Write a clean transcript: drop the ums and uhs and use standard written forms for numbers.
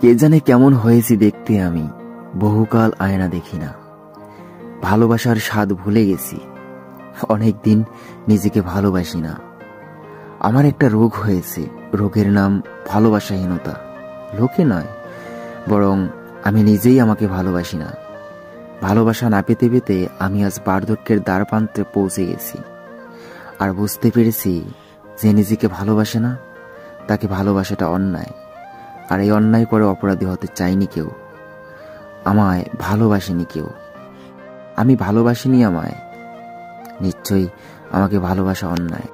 কে জানে কেমন হয়েছি দেখতে আমি, বহুকাল আয়না দেখি না। ভালোবাসার স্বাদ ভুলে গেছি, অনেক দিন নিজেকে ভালোবাসি না। আমার একটা রোগ হয়েছে, রোগের নাম ভালোবাসাহীনতা। লোকে নয়, বরং আমি নিজেই আমাকে ভালোবাসি না। ভালোবাসা না পেতে পেতে আমি আজ বার্ধক্যের দ্বারপ্রান্তে পৌঁছে গেছি। আর বুঝতে পেরেছি, যে নিজেকে ভালোবাসে না তাকে ভালোবাসাটা অন্যায়। আর এই অন্যায় করে অপরাধী হতে চাইনি কেউ, আমায় ভালোবাসেনি কেউ। আমি ভালোবাসিনি আমায়, নিশ্চয়ই আমাকে ভালোবাসা অন্যায়।